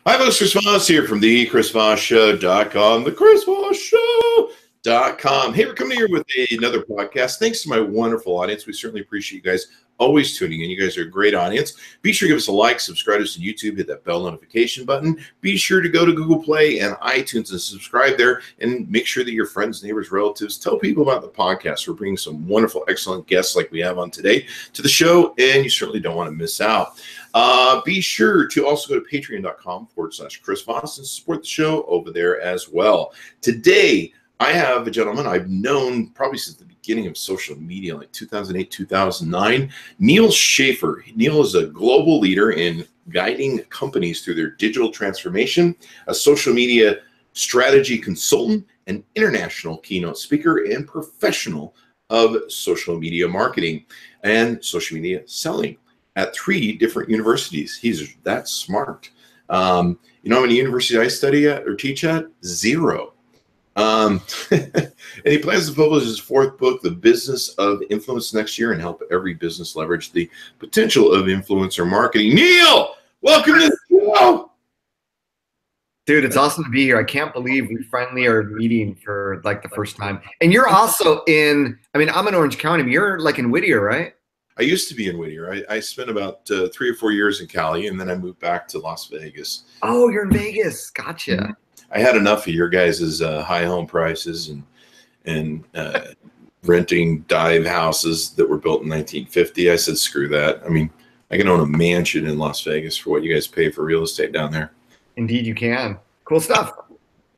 Hi, folks. Chris Voss here from the ChrisVossShow.com, the ChrisVossShow.com. Hey, we're coming here with another podcast. Thanks to my wonderful audience. We certainly appreciate you guys always tuning in. You guys are a great audience. Be sure to give us a like, subscribe to us on YouTube, hit that bell notification button. Be sure to go to Google Play and iTunes and subscribe there, and make sure that your friends, neighbors, relatives, tell people about the podcast. We're bringing some wonderful, excellent guests like we have on today to the show, and you certainly don't want to miss out. Be sure to also go to patreon.com/Chris Voss and support the show over there as well. Today, I have a gentleman I've known probably since the beginning of social media, like 2008, 2009, Neal Schaffer. Neal is a global leader in guiding companies through their digital transformation, a social media strategy consultant, an international keynote speaker, and professional of social media marketing and social media selling at 3 different universities. He's that smart. You know how many universities I study at or teach at? 0. And he plans to publish his 4th book, The Business of Influence, next year and help every business leverage the potential of influencer marketing. Neal, welcome to the show. Dude, it's awesome to be here. I can't believe we finally are meeting for like the first time. And you're also in, I'm in Orange County, but you're like in Whittier, right? I used to be in Whittier. I spent about 3 or 4 years in Cali, and then I moved back to Las Vegas. Oh, you're in Vegas. Gotcha. I had enough of your guys' high home prices and renting dive houses that were built in 1950. I said, screw that. I can own a mansion in Las Vegas for what you guys pay for real estate down there. Indeed, you can. Cool stuff.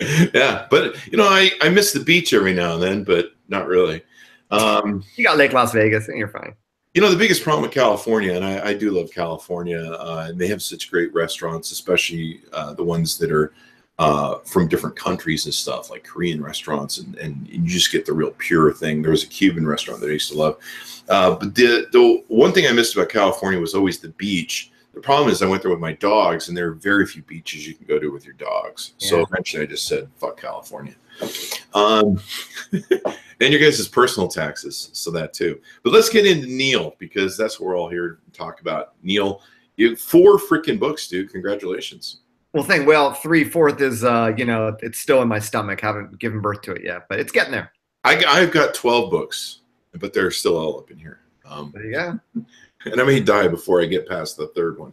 Yeah, but I miss the beach every now and then, but not really. You got Lake Las Vegas, and you're fine. The biggest problem with California, and I do love California, and they have such great restaurants, especially the ones that are from different countries and stuff, like Korean restaurants, and you just get the real pure thing. There was a Cuban restaurant that I used to love. But the one thing I missed about California was always the beach. The problem is I went there with my dogs, and there are very few beaches you can go to with your dogs. Yeah. So eventually I just said, fuck California. And your guys' personal taxes, so that too. But let's get into Neal, because that's what we're all here to talk about. Neal, you have 4 freaking books, dude. Congratulations. Well, 3/4 is, it's still in my stomach. Haven't given birth to it yet, but it's getting there. I've got 12 books, but they're still all up in here. There you go. And I may die before I get past the 3rd one.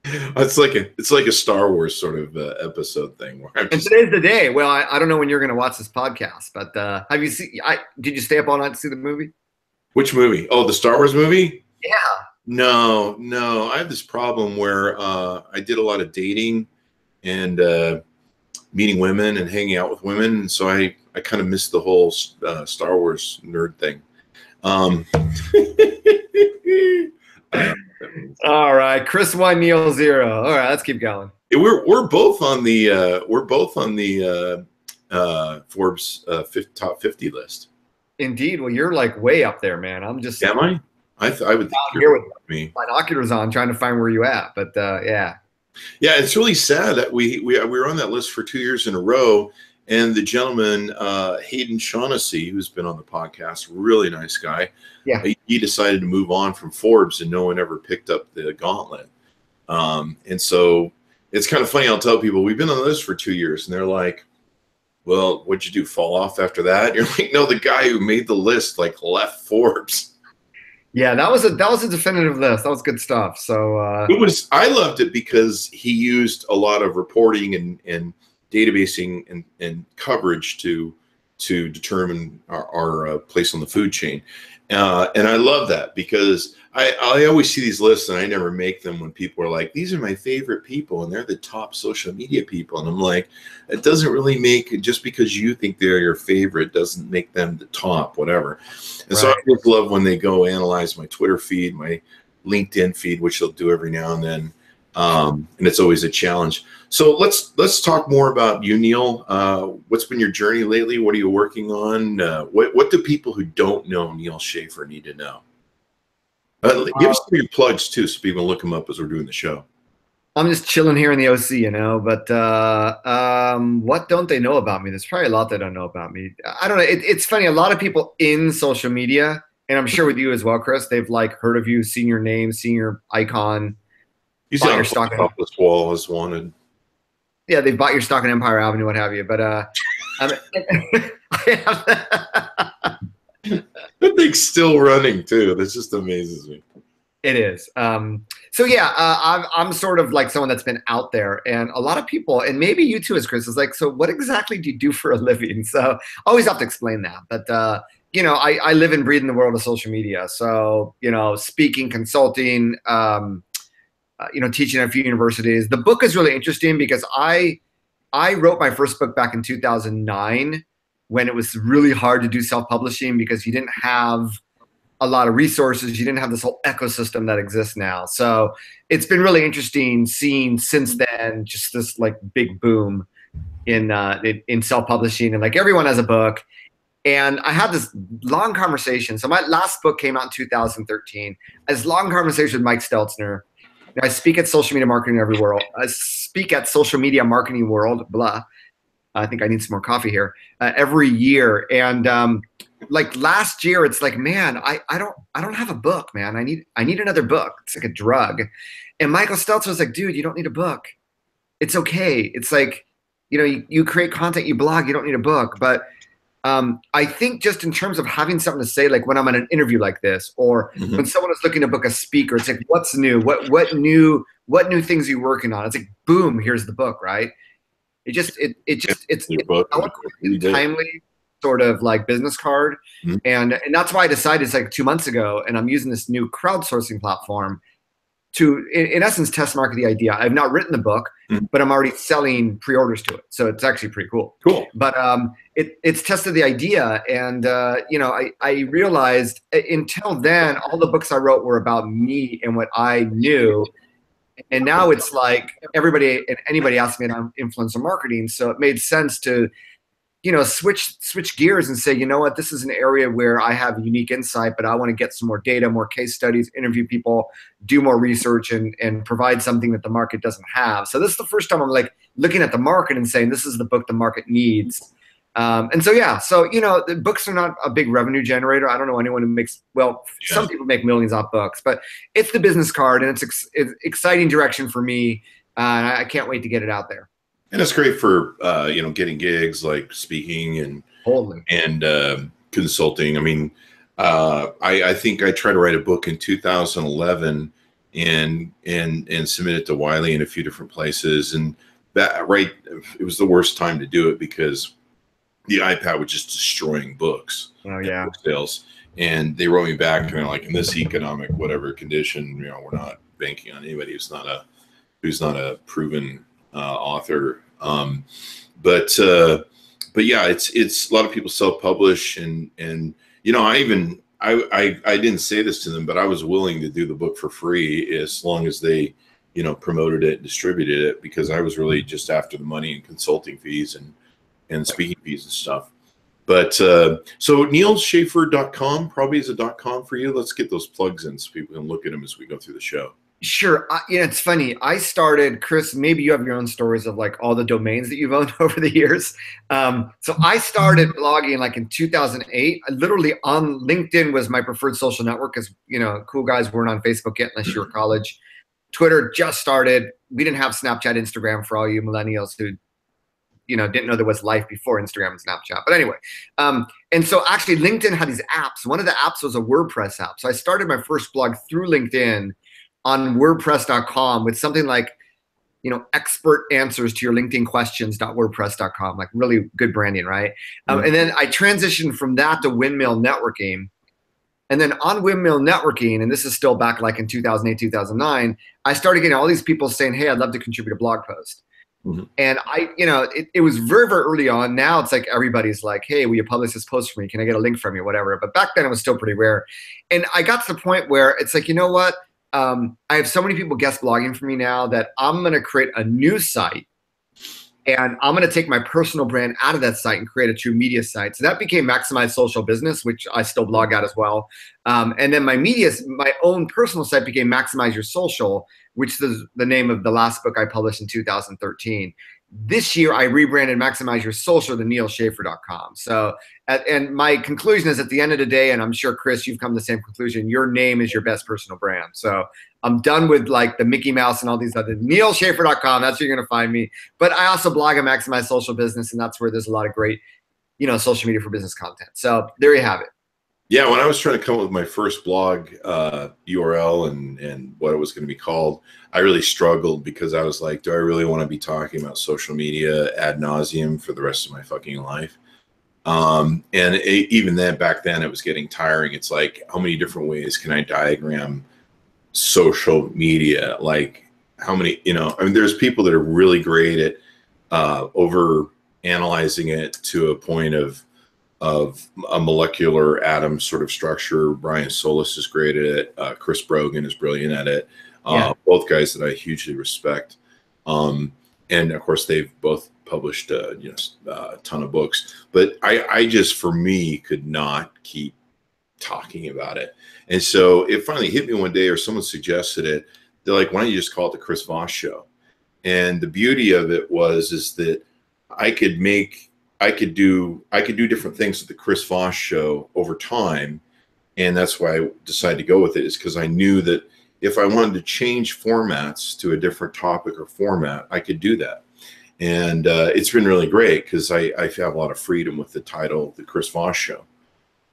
It's like a Star Wars sort of episode thing. Where and today's the day. Well, I don't know when you're going to watch this podcast, but have you seen? Did you stay up all night to see the movie? Which movie? Oh, the Star Wars movie? Yeah. No. I have this problem where I did a lot of dating and meeting women and hanging out with women, and so I kind of missed the whole Star Wars nerd thing. All right, Chris 1, Neal 0. All right, let's keep going. Yeah, we're both on the Forbes top 50 list. Indeed. Well, you're like way up there, man. I'm just. Am I? I would think you're with me. Binoculars on, trying to find where you at, but yeah. Yeah, it's really sad that we were on that list for 2 years in a row, and the gentleman Hayden Shaughnessy, who's been on the podcast, really nice guy. Yeah, he decided to move on from Forbes, and no one ever picked up the gauntlet. And so it's kind of funny. I'll tell people we've been on the list for 2 years, and they're like, "Well, what'd you do? Fall off after that?" You're like, "No, the guy who made the list left Forbes." Yeah, that was a definitive list. That was good stuff. So I loved it because he used a lot of reporting and databasing and coverage to determine our place on the food chain. And I love that because I always see these lists and I never make them when people are like, these are my favorite people and they're the top social media people. And I'm like, it doesn't really make, just because you think they're your favorite doesn't make them the top, whatever. And so I just love when they go analyze my Twitter feed, my LinkedIn feed, which they'll do every now and then. And it's always a challenge. So let's talk more about you, Neal. What's been your journey lately? What are you working on? What do people who don't know Neal Schaffer need to know? Give us some of your plugs too, so people can look them up as we're doing the show. I'm just chilling here in the OC, but what don't they know about me? There's probably a lot they don't know about me. I don't know. It's funny. A lot of people in social media, and I'm sure with you as well, Chris, they've heard of you, seen your name, seen your icon, He's bought on your stock. top of this wall as wanted. Yeah, they bought your stock in Empire Avenue, what have you. But That thing's still running too. That just amazes me. It is. So yeah, I'm sort of like someone that's been out there, and a lot of people, and maybe you too, as Chris, is like, so what exactly do you do for a living? So I always have to explain that. But you know, I live and breathe in the world of social media. So you know, speaking, consulting, you know, teaching at a few universities. The book is really interesting because I wrote my first book back in 2009 when it was really hard to do self-publishing because you didn't have a lot of resources. You didn't have this whole ecosystem that exists now. So it's been really interesting seeing since then just this like big boom in self-publishing, and like everyone has a book. And I had this long conversation. So my last book came out in 2013. This long conversation with Mike Stelzner. I speak at Social Media Marketing Everywhere. I speak at Social Media Marketing World, blah. I think I need some more coffee here, every year. And like last year, it's like, man, I don't have a book, man. I need another book. It's like a drug. And Michael Stelzner was like, dude, you don't need a book. It's okay. It's like, you know, you create content, you blog, you don't need a book. But I think just in terms of having something to say, like when I'm on an interview like this, or when someone is looking to book a speaker, it's like, what's new? What new things are you working on? It's like, boom, here's the book, right? It's timely sort of like business card. And that's why I decided, it's like 2 months ago, and I'm using this new crowdsourcing platform to, in essence, test market the idea. I've not written the book, but I'm already selling pre-orders to it. So it's actually pretty cool. Cool. But it's tested the idea. And, you know, I realized until then, all the books I wrote were about me and what I knew. And now it's like everybody and anybody asks me about influencer marketing. So it made sense to, you know, switch gears and say, you know what, this is an area where I have unique insight, but I want to get some more data, more case studies, interview people, do more research, and provide something that the market doesn't have. So this is the first time I'm like looking at the market and saying, this is the book the market needs. And so, yeah, so, you know, the books are not a big revenue generator. I don't know anyone who makes, well, some people make millions off books, but it's the business card, and it's exciting direction for me. And I can't wait to get it out there. And it's great for, you know, getting gigs like speaking and consulting. I mean, I think I tried to write a book in 2011 and submit it to Wiley in a few different places. And that, right, it was the worst time to do it because the iPad was just destroying books. Oh, yeah. Book sales. And they wrote me back and they're like, in this economic whatever condition, you know, we're not banking on anybody who's not a proven author. But yeah, it's a lot of people self-publish, and you know, I didn't say this to them, but I was willing to do the book for free as long as they, you know, promoted it, distributed it, because I was really just after the money and consulting fees and speaking fees and stuff. But so nealschaffer.com probably is a .com for you. Let's get those plugs in so people can look at them as we go through the show. Sure. Yeah, it's funny. I started, Chris, maybe you have your own stories of like all the domains that you've owned over the years. So I started blogging like in 2008. I literally on LinkedIn was my preferred social network because, you know, cool guys weren't on Facebook yet unless you were college. Twitter just started. We didn't have Snapchat, Instagram for all you millennials who, you know, didn't know there was life before Instagram and Snapchat. But anyway, and so actually LinkedIn had these apps. One of the apps was a WordPress app. So I started my first blog through LinkedIn on WordPress.com with something like, you know, expert answers to your LinkedIn questions.wordpress.com, like really good branding, right? And then I transitioned from that to Windmill Networking. And then on Windmill Networking, and this is still back like in 2008, 2009, I started getting all these people saying, hey, I'd love to contribute a blog post. And I, you know, it was very, very early on. Now it's like everybody's like, hey, will you publish this post for me? Can I get a link from you? Whatever. But back then it was still pretty rare. And I got to the point where it's like, you know what? I have so many people guest blogging for me now that I'm going to create a new site, and I'm going to take my personal brand out of that site and create a true media site. So that became Maximize Social Business, which I still blog at as well. And then my own personal site became Maximize Your Social, which is the name of the last book I published in 2013. This year, I rebranded Maximize Your Social to nealschaffer.com. So, and my conclusion is at the end of the day, and I'm sure, Chris, you've come to the same conclusion, your name is your best personal brand. So I'm done with like the Mickey Mouse and all these other nealschaffer.com. That's where you're going to find me. But I also blog at Maximize Social Business, and that's where there's a lot of great, social media for business content. So there you have it. Yeah, when I was trying to come up with my first blog URL and what it was going to be called, I really struggled because I was like, do I really want to be talking about social media ad nauseum for the rest of my fucking life? Even then, back then, it was getting tiring. It's like, how many different ways can I diagram social media? Like, how many, I mean, there's people that are really great at over analyzing it to a point of a molecular atom sort of structure. Brian Solis is great at it. Chris Brogan is brilliant at it. Both guys that I hugely respect. And of course, they've both published a ton of books. But I just, for me, could not keep talking about it. And so it finally hit me one day, or someone suggested it. They're like, why don't you just call it the Chris Voss Show? And the beauty of it is that I could do different things with the Chris Voss Show over time. And that's why I decided to go with it, is because I knew that if I wanted to change formats to a different topic or format, I could do that. And it's been really great because I have a lot of freedom with the title, The Chris Voss Show.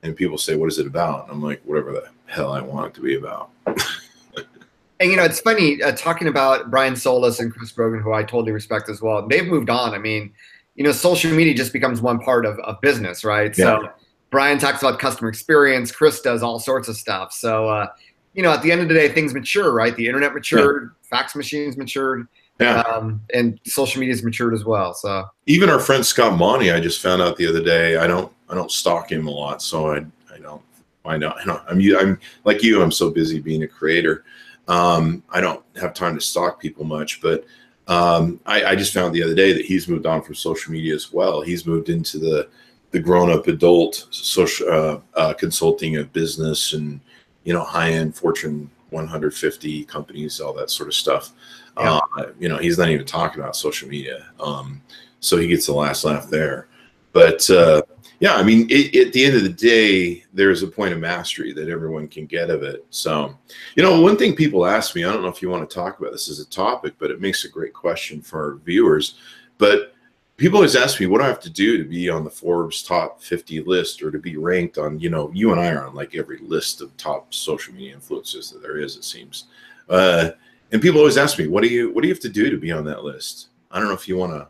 And people say, what is it about? And I'm like, whatever the hell I want it to be about. And, it's funny, talking about Brian Solis and Chris Brogan, who I totally respect as well. They've moved on. I mean, social media just becomes one part of business, right? Yeah. So Brian talks about customer experience. Chris does all sorts of stuff. So, at the end of the day, things mature, right? The internet matured, fax machines matured, and social media's matured as well. So even our friend Scott Monty, I just found out the other day. I don't stalk him a lot, so I don't. I'm like you. I'm so busy being a creator. I don't have time to stalk people much, but I just found the other day that he's moved on from social media as well. He's moved into the grown-up adult social consulting of business and high-end Fortune 150 companies, all that sort of stuff. Yeah. He's not even talking about social media, so he gets the last laugh there. But yeah, I mean, at the end of the day, there's a point of mastery that everyone can get of it. So, one thing people ask me, I don't know if you want to talk about this as a topic, but it makes a great question for our viewers. But people always ask me, what do I have to do to be on the Forbes top 50 list, or to be ranked on, you and I are on like every list of top social media influencers that there is, it seems. And people always ask me, what do you have to do to be on that list? I don't know if you want to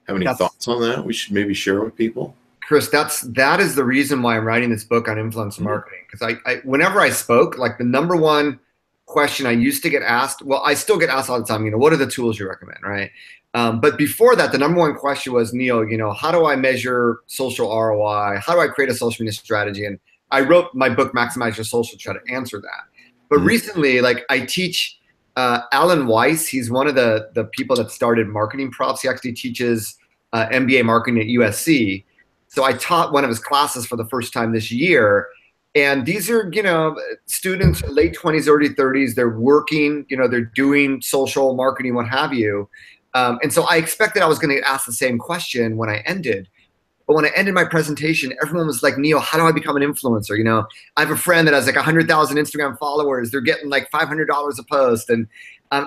have any thoughts on that. We should maybe share with people. Chris, that is the reason why I'm writing this book on influencer marketing. Because I whenever I spoke, like the number one question I used to get asked, well, I still get asked all the time, what are the tools you recommend, right? But before that, the number one question was, Neal, how do I measure social ROI? How do I create a social media strategy? And I wrote my book, Maximize Your Social, to try to answer that. But recently, like I teach Alan Weiss. He's one of the people that started Marketing Props. He actually teaches MBA marketing at USC. So I taught one of his classes for the first time this year. And these are, students, late 20s, early 30s. They're working, they're doing social marketing, what have you. And so I expected I was going to ask the same question when I ended. But when I ended my presentation, everyone was like, Neal, how do I become an influencer? I have a friend that has like 100,000 Instagram followers. They're getting like $500 a post. And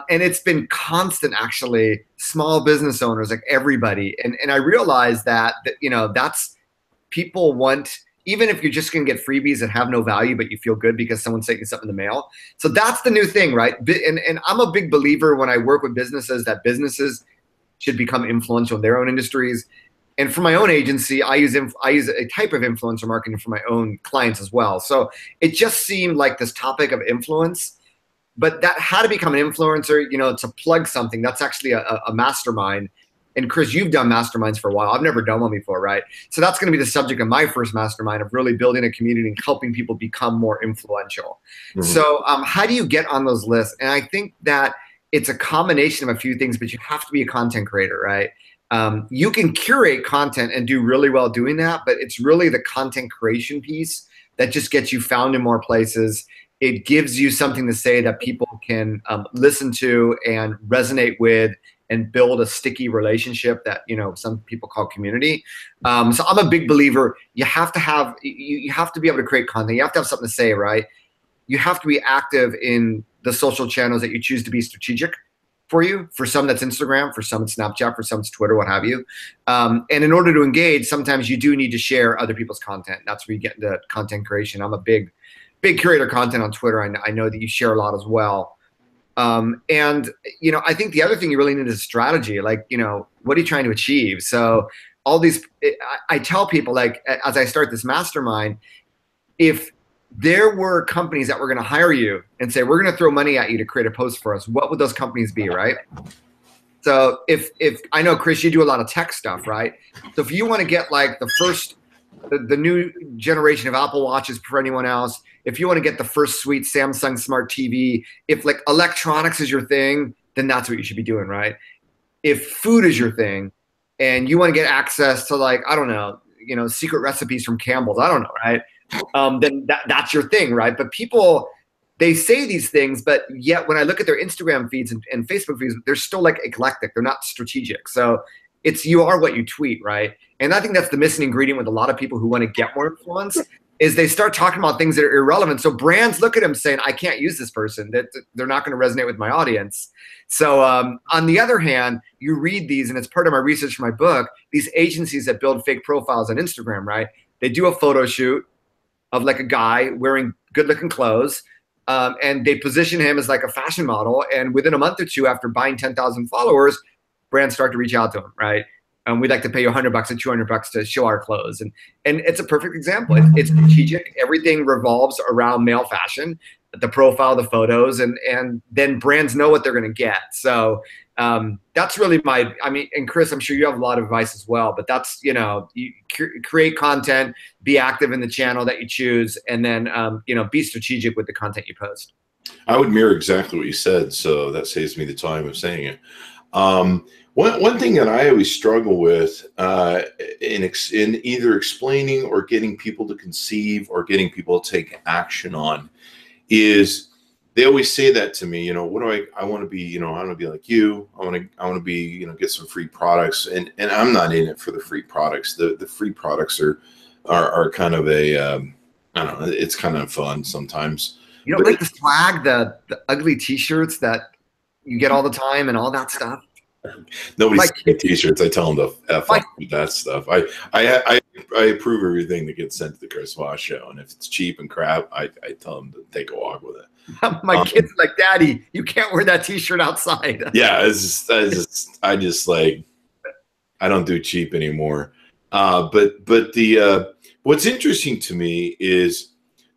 it's been constant, actually, small business owners, like everybody. And I realized that that's people want, even if you're just going to get freebies that have no value, but you feel good because someone sent you something in the mail. So that's the new thing, right? And I'm a big believer when I work with businesses that businesses should become influential in their own industries. And for my own agency, I use a type of influencer marketing for my own clients as well. So it just seemed like this topic of influence, but that how to become an influencer, to plug something, that's actually a mastermind. And Chris, you've done masterminds for a while. I've never done one before, right? So that's going to be the subject of my first mastermind, of really building a community and helping people become more influential. Mm-hmm. So how do you get on those lists? And I think that it's a combination of a few things, but you have to be a content creator, right? You can curate content and do really well doing that, but it's really the content creation piece that just gets you found in more places. It gives you something to say that people can listen to and resonate with, and build a sticky relationship that some people call community. So I'm a big believer. You have to be able to create content. You have to have something to say, right? You have to be active in the social channels that you choose to be strategic for you. For some, that's Instagram. For some, it's Snapchat. For some, it's Twitter, what have you. And in order to engage, sometimes you do need to share other people's content. That's where you get into content creation. I'm a big curator of content on Twitter. I know that you share a lot as well. And, you know, I think the other thing you really need is a strategy. Like, you know, what are you trying to achieve? So all these, I tell people, like, as I start this mastermind, if there were companies that were going to hire you and say, we're going to throw money at you to create a post for us, what would those companies be, right? So if I know, Chris, you do a lot of tech stuff, right? So if you want to get like the new generation of Apple Watches for anyone else, if you want to get the first sweet Samsung Smart TV, if like electronics is your thing, then that's what you should be doing, right? If food is your thing and you want to get access to, like, I don't know, you know, secret recipes from Campbell's, I don't know, right? Then that's your thing, right? But people, they say these things, but yet when I look at their Instagram feeds and Facebook feeds, they're still like eclectic. They're not strategic. So it's, you are what you tweet, right? And I think that's the missing ingredient with a lot of people who want to get more influence, is they start talking about things that are irrelevant. So brands look at them saying, I can't use this person. That they're not going to resonate with my audience. So on the other hand, you read these, and it's part of my research for my book, these agencies that build fake profiles on Instagram, right? They do a photo shoot of like a guy wearing good looking clothes. And they position him as like a fashion model. And within a month or two after buying 10,000 followers, brands start to reach out to him, right? We'd like to pay you $100 or $200 to show our clothes. And it's a perfect example. It's strategic. Everything revolves around male fashion, the profile, the photos, and then brands know what they're going to get. So that's really I mean, and Chris, I'm sure you have a lot of advice as well, but that's, you know, you create content, be active in the channel that you choose, and then, you know, be strategic with the content you post. I would mirror exactly what you said, so that saves me the time of saying it. One thing that I always struggle with in either explaining or getting people to conceive or getting people to take action on is, they always say that to me, you know, what do I want to be, you know, I want to be like you. I want to be, you know, get some free products, and I'm not in it for the free products. The free products are kind of a, I don't know, it's kind of fun sometimes. You don't like the swag, the ugly T-shirts that you get all the time and all that stuff? Nobody's like T-shirts. I tell them to F off with that stuff. I approve everything that gets sent to the Chris Voss Show, and if it's cheap and crap, I tell them to take a walk with it. My kids are like, Daddy, you can't wear that T-shirt outside. Yeah, I just like, I don't do cheap anymore. But the what's interesting to me is,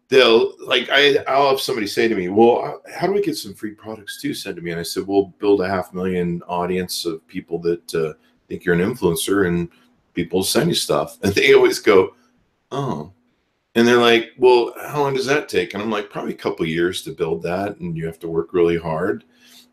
they'll, like, I'll have somebody say to me, well, how do I get some free products too sent to me? And I said, we'll build a 500,000 audience of people that think you're an influencer, and people send you stuff. And they always go, oh. And they're like, well, how long does that take? And I'm like, probably a couple of years to build that, and you have to work really hard.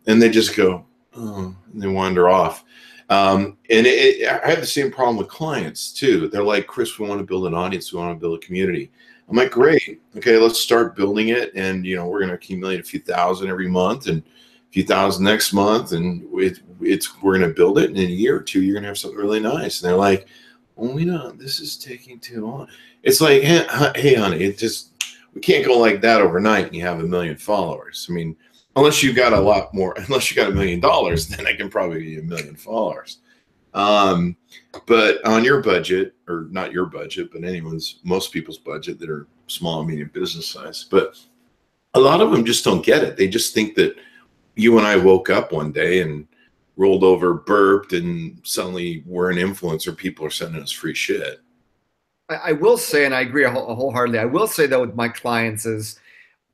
And they just go, oh, and they wander off. And I have the same problem with clients too. They're like, Chris, we want to build an audience. We want to build a community. I'm like, great. Okay, let's start building it. And, you know, we're going to accumulate a few thousand every month and a few thousand next month. And we're going to build it. And in a year or two, you're going to have something really nice. And they're like, well, we know this is taking too long. It's like, hey, honey, we can't go like that overnight and you have 1 million followers. I mean, unless you got a lot more, unless you got $1 million, then I can probably give you 1 million followers. But on your budget, or not your budget, but most people's budget that are small and medium business size, but a lot of them just don't get it. They just think that you and I woke up one day and rolled over, burped, and suddenly we're an influencer. People are sending us free shit. I will say, and I agree wholeheartedly, I will say though with my clients is,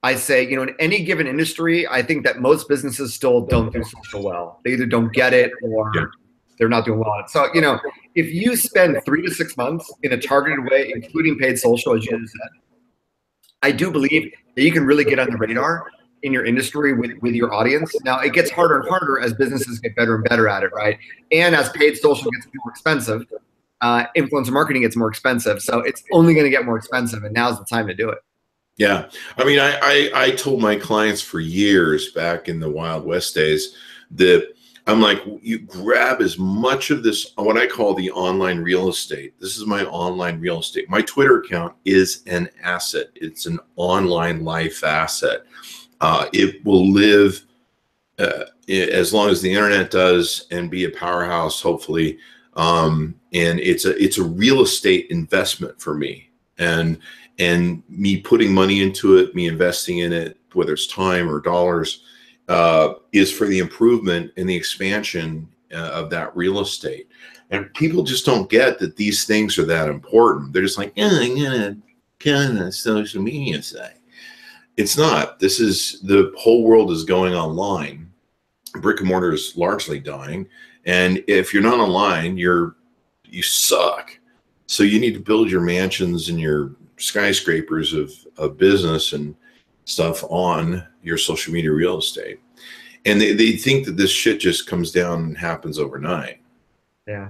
I say, you know, in any given industry, I think that most businesses still don't do social well. They either don't get it or they're not doing well on it. So, you know, if you spend 3 to 6 months in a targeted way, including paid social, as you said, I do believe that you can really get on the radar in your industry with your audience. Now, it gets harder and harder as businesses get better and better at it, right? And as paid social gets more expensive, influencer marketing gets more expensive. So it's only going to get more expensive, and now's the time to do it. Yeah. I mean, I told my clients for years back in the Wild West days that I'm like, you grab as much of this, what I call the online real estate. This is my online real estate. My Twitter account is an asset. It's an online life asset. It will live as long as the internet does and be a powerhouse, hopefully. And it's a real estate investment for me, and me putting money into it, me investing in it, whether it's time or dollars, is for the improvement and the expansion of that real estate. And people just don't get that these things are that important. They're just like, I'm gonna kind of social media site. It's not. This is, the whole world is going online. Brick and mortar is largely dying, and if you're not online, you suck. So you need to build your mansions and your skyscrapers of business and stuff on your social media real estate. And they think that this shit just comes down and happens overnight. Yeah.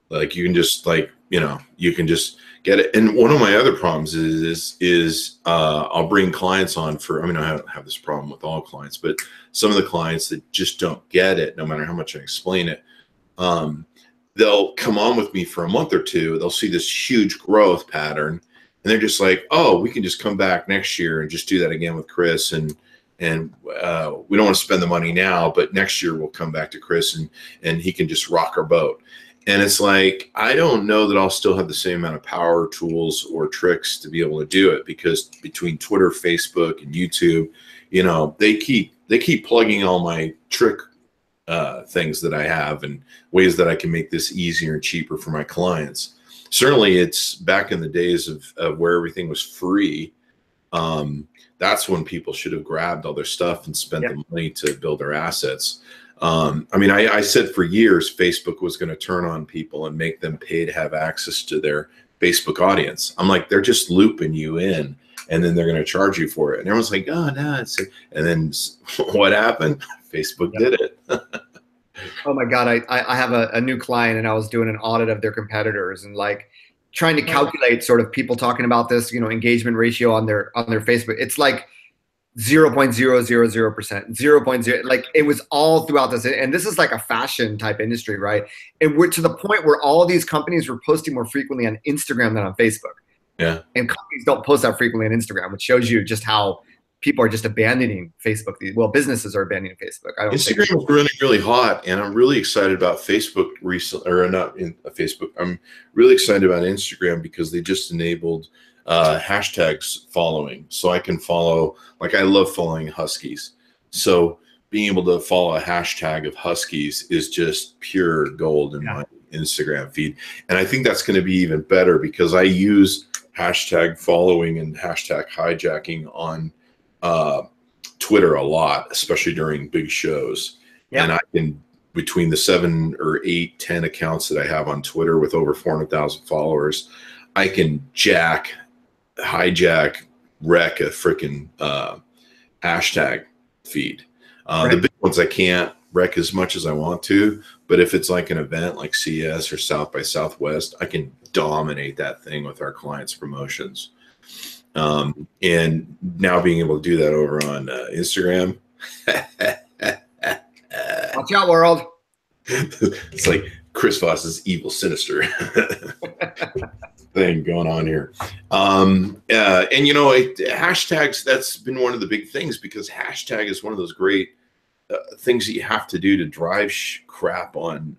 Like you can just you can just get it. And one of my other problems is I'll bring clients on I don't have this problem with all clients, but some of the clients that just don't get it, no matter how much I explain it, they'll come on with me for a month or two. They'll see this huge growth pattern, and they're just like, oh, we can just come back next year and just do that again with Chris. And we don't want to spend the money now, but next year we'll come back to Chris and he can just rock our boat. And it's like, I don't know that I'll still have the same amount of power, tools, or tricks to be able to do it, because between Twitter, Facebook, and YouTube, they keep plugging all my trick things that I have and ways that I can make this easier and cheaper for my clients. Certainly, it's back in the days of where everything was free. That's when people should have grabbed all their stuff and spent the money to build their assets. I said for years Facebook was going to turn on people and make them pay to have access to their Facebook audience. I'm like, they're just looping you in, and then they're going to charge you for it. And everyone's like, oh, no. And then what happened? Facebook did it. Oh my God. I have a new client, and I was doing an audit of their competitors and like trying to calculate sort of people talking about this, engagement ratio on their Facebook. It's like 0.000%, 0.0, like it was all throughout this. And this is like a fashion type industry, right? And we're to the point where all these companies were posting more frequently on Instagram than on Facebook. Yeah. And companies don't post that frequently on Instagram, which shows you just how people are just abandoning Facebook. Well, businesses are abandoning Facebook. Instagram is running really hot, and I'm really excited about Facebook recently, or not in Facebook. I'm really excited about Instagram because they just enabled hashtags following, so I can follow, like I love following Huskies, so being able to follow a hashtag of Huskies is just pure gold in my Instagram feed. And I think that's going to be even better because I use hashtag following and hashtag hijacking on Twitter a lot, especially during big shows. And I can, between the 7 or 8, 10 accounts that I have on Twitter with over 400,000 followers, I can hijack, wreck a freaking hashtag feed. The big ones I can't wreck as much as I want to, but if it's like an event like CES or South by Southwest, I can dominate that thing with our clients' promotions. And now being able to do that over on Instagram. Watch out, world. It's like Chris Voss's evil, sinister thing going on here. And hashtags, that's been one of the big things, because hashtag is one of those great things that you have to do to drive crap on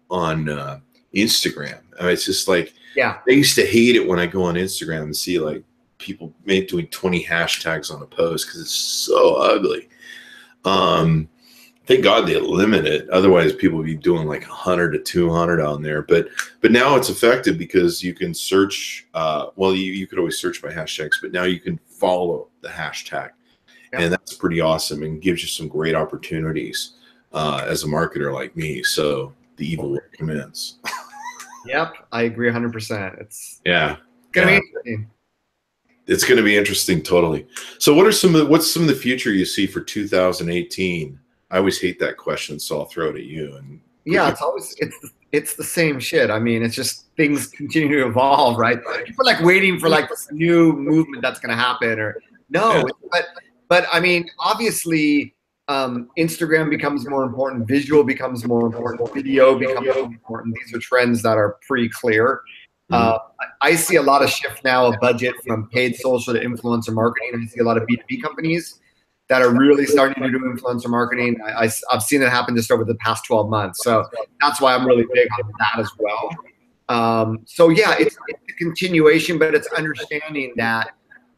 Instagram. It's just like, I used to hate it when I go on Instagram and see like people doing 20 hashtags on a post, because it's so ugly. Thank God they limit it. Otherwise, people would be doing like 100 to 200 on there. But now it's effective because you can search. You could always search by hashtags, but now you can follow the hashtag, and that's pretty awesome and gives you some great opportunities as a marketer like me. So the evil will commence. Yep, I agree 100%. It's gonna be interesting. It's going to be interesting, totally. So, what's some of the future you see for 2018? I always hate that question, so I'll throw it at you. And it's the same shit. I mean, it's just things continue to evolve, right? People are like waiting for like this new movement that's going to happen, or but I mean, obviously, Instagram becomes more important, visual becomes more important, video becomes more important. These are trends that are pretty clear. I see a lot of shift now of budget from paid social to influencer marketing. I see a lot of B2B companies that are really starting to do influencer marketing. I've seen it happen just over the past 12 months. So that's why I'm really big on that as well. So yeah, it's a continuation, but it's understanding that,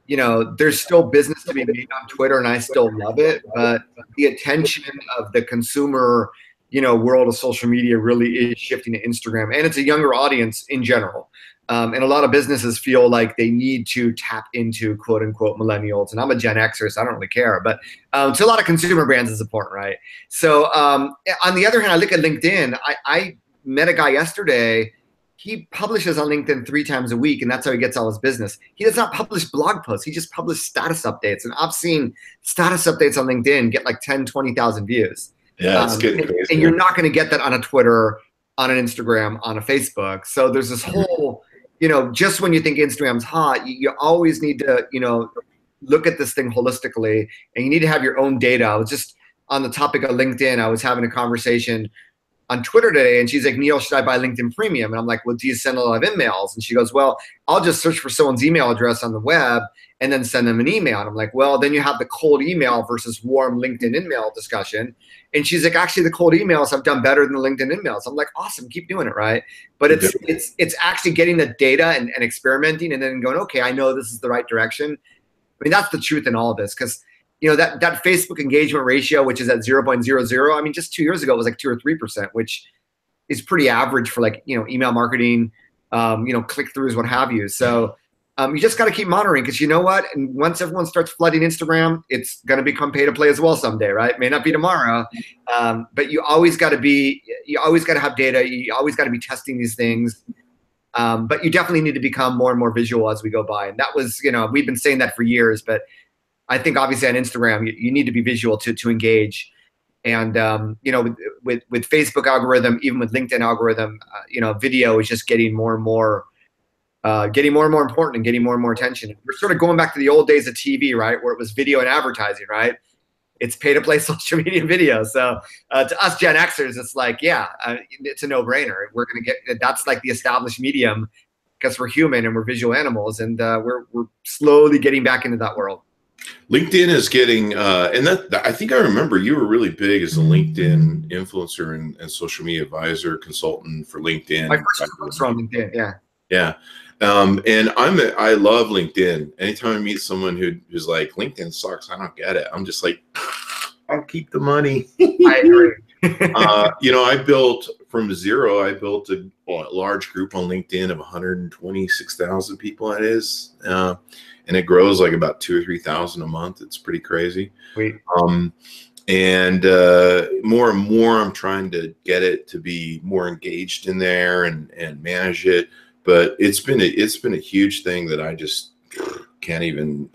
you know, there's still business to be made on Twitter, and I still love it, but the attention of the consumer, you know, world of social media really is shifting to Instagram, and it's a younger audience in general. And a lot of businesses feel like they need to tap into quote unquote millennials. And I'm a Gen Xer, so I don't really care. But to a lot of consumer brands is important, right? So on the other hand, I look at LinkedIn. I met a guy yesterday. He publishes on LinkedIn 3 times a week, and that's how he gets all his business. He does not publish blog posts. He just publishes status updates. And I've seen status updates on LinkedIn get like 10, 20,000 views. Yeah, it's getting crazy. And you're not going to get that on a Twitter, on an Instagram, on a Facebook. So there's this whole, you know, just when you think Instagram's hot, you always need to, you know, look at this thing holistically, and you need to have your own data. I was just on the topic of LinkedIn. I was having a conversation on Twitter today, and she's like, Neal, should I buy LinkedIn Premium? And I'm like, well, do you send a lot of emails? And she goes, well, I'll just search for someone's email address on the web and then send them an email. And I'm like, well, then you have the cold email versus warm LinkedIn email discussion. And she's like, actually, the cold emails have done better than the LinkedIn emails. I'm like, awesome, keep doing it, right? But it's actually getting the data and experimenting, and then going, okay, I know this is the right direction. I mean, that's the truth in all of this, because you know, that Facebook engagement ratio, which is at 0.00, I mean, just 2 years ago, it was like 2 or 3%, which is pretty average for, like, you know, email marketing, you know, click-throughs, what have you. So you just got to keep monitoring, because you know what? And once everyone starts flooding Instagram, it's going to become pay to play as well someday, right? May not be tomorrow, but you always got to have data. You always got to be testing these things. But you definitely need to become more and more visual as we go by. And that was, you know, we've been saying that for years, but I think obviously on Instagram, you need to be visual to engage. And, you know, with Facebook algorithm, even with LinkedIn algorithm, you know, video is just getting more and more important and getting more and more attention. We're sort of going back to the old days of TV, right? Where it was video and advertising, right? It's pay to play social media and video. So to us Gen Xers, it's like, yeah, it's a no brainer. We're going to get, that's like the established medium, because we're human and we're visual animals, and we're slowly getting back into that world. LinkedIn is getting, and that I think I remember you were really big as a LinkedIn influencer and social media advisor consultant for LinkedIn. My first books were on LinkedIn, yeah. Yeah, and I love LinkedIn. Anytime I meet someone who's like, LinkedIn sucks, I don't get it, I'm just like, I'll keep the money. I agree. You know, I built from zero. I built a large group on LinkedIn of 126,000 people. It is. And it grows like about 2,000 or 3,000 a month. It's pretty crazy. Sweet. And more and more, I'm trying to get it to be more engaged in there and manage it. But it's been a huge thing that I just can't even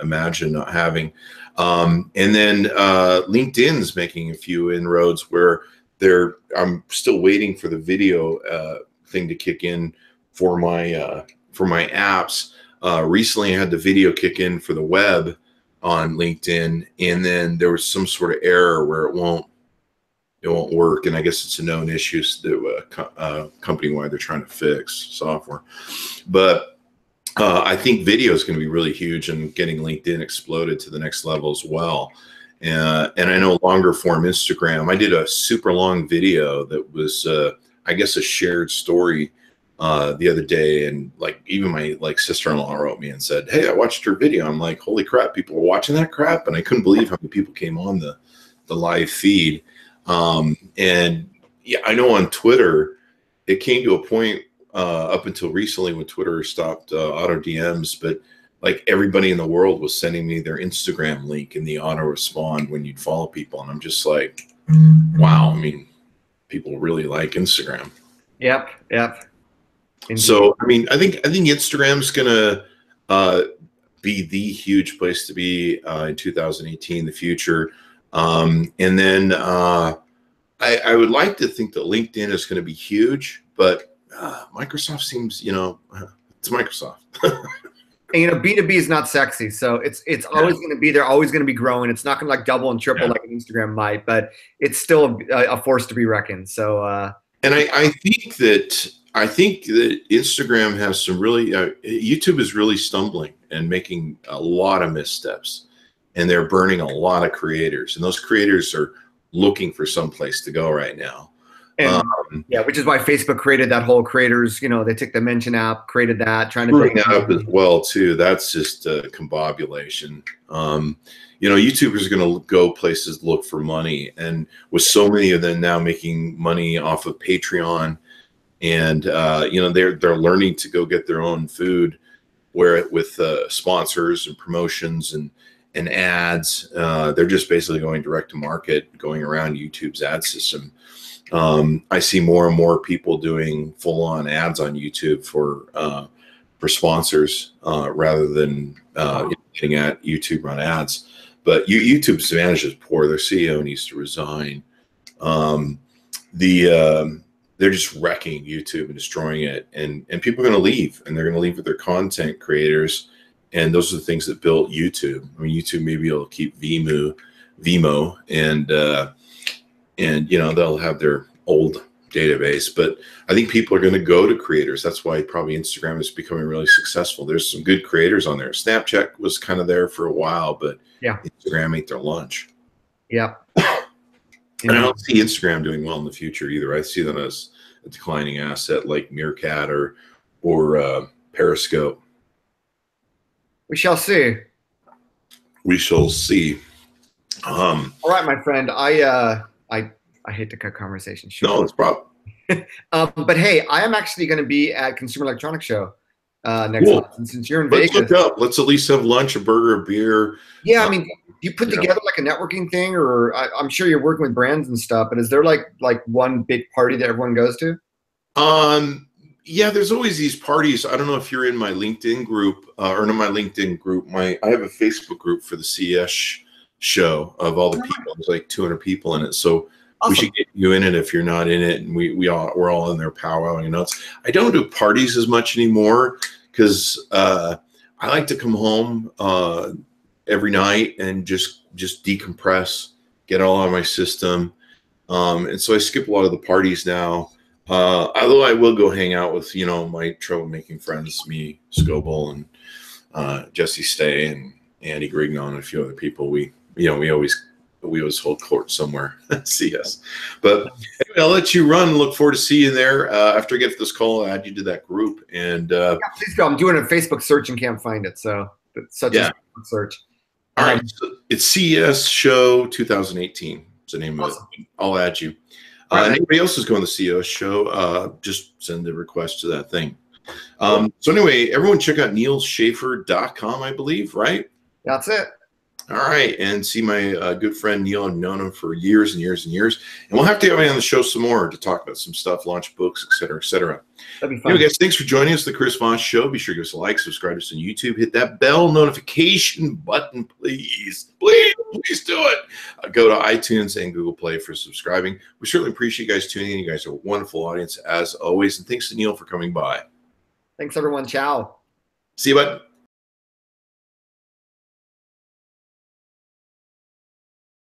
imagine not having. And then LinkedIn's making a few inroads where I'm still waiting for the video thing to kick in for my apps. Recently I had the video kick in for the web on LinkedIn, and then there was some sort of error where it won't work. And I guess it's a known issue that company-wide they're trying to fix software. But I think video is going to be really huge and getting LinkedIn exploded to the next level as well. And I know longer form Instagram, I did a super long video that was, I guess, a shared story the other day, and like even my sister-in-law wrote me and said, hey, I watched your video. I'm like, holy crap, people were watching that crap. And I couldn't believe how many people came on the live feed. And yeah, I know on Twitter, it came to a point up until recently when Twitter stopped auto DMs, but like everybody in the world was sending me their Instagram link in the auto respond when you'd follow people. And I'm just like, wow, I mean, people really like Instagram. Yep. Indeed. So, I mean, I think Instagram's gonna be the huge place to be in 2018, the future. And then I would like to think that LinkedIn is going to be huge, but Microsoft seems, you know, it's Microsoft. And, you know, B2B is not sexy, so it's always going to be there, always going to be growing. It's not going to like double and triple like an Instagram might, but it's still a force to be reckoned. So, and I think that Instagram has some really, YouTube is really stumbling and making a lot of missteps. and they're burning a lot of creators, and those creators are looking for some place to go right now. And yeah, which is why Facebook created that whole creators, you know, they took the mention app, created that, trying to bring that up as well too. That's just a combobulation. You know, YouTubers are going to go places to look for money, and with so many of them now making money off of Patreon, and you know, they're learning to go get their own food, where with sponsors and promotions and ads, they're just basically going direct to market, going around YouTube's ad system. I see more and more people doing full-on ads on YouTube for sponsors rather than getting at YouTube run ads. But YouTube's advantage is poor. Their CEO needs to resign. They're just wrecking YouTube and destroying it, and people are going to leave, and they're going to leave with their content creators, and those are the things that built YouTube. I mean, YouTube maybe will keep Vimeo, and you know, they'll have their old database, but I think people are going to go to creators. That's why probably Instagram is becoming really successful. There's some good creators on there. Snapchat was kind of there for a while, but yeah, Instagram ate their lunch. Yeah. And I don't see Instagram doing well in the future either. I see them as a declining asset like Meerkat or Periscope. We shall see. We shall see. All right, my friend. I hate to cut conversation short. No, it's problem. But hey, I am actually going to be at Consumer Electronics Show next month. And since you're in Vegas, look up. Let's at least have lunch, a burger, a beer. Yeah, I mean, you put together like a networking thing, or I'm sure you're working with brands and stuff. But is there like one big party that everyone goes to? Yeah, there's always these parties. I don't know if you're in my LinkedIn group or not my LinkedIn group. I have a Facebook group for the CES show of all the people. There's like 200 people in it. So awesome. We should get you in it if you're not in it, and we're all in there powwowing nuts. I don't do parties as much anymore because I like to come home every night and just decompress, get all out of my system, and so I skip a lot of the parties now. Although I will go hang out with, you know, my troublemaking friends, me, Scoble, and Jesse Stay, and Andy Grignon, and a few other people. We always hold court somewhere. See us. But anyway, I'll let you run. Look forward to seeing you there. After I get this call, I'll add you to that group. And yeah, please go. I'm doing a Facebook search and can't find it. So it's such a search. All right. So it's CES Show 2018. It's the name of it. I'll add you. Anybody else is going to the CES Show, just send a request to that thing. So anyway, everyone check out nealschaffer.com, I believe, right? That's it. All right, and see my good friend Neal. I've known him for years and years and years, and we'll have to have him on the show some more to talk about some stuff, launch books, et cetera, et cetera. That'd be fun. Anyway, guys, thanks for joining us, the Chris Voss Show. Be sure to give us a like, subscribe to us on YouTube, hit that bell notification button, please. Please do it. Go to iTunes and Google Play for subscribing. We certainly appreciate you guys tuning in. You guys are a wonderful audience as always, and thanks to Neal for coming by. Thanks, everyone. Ciao. See you, bud.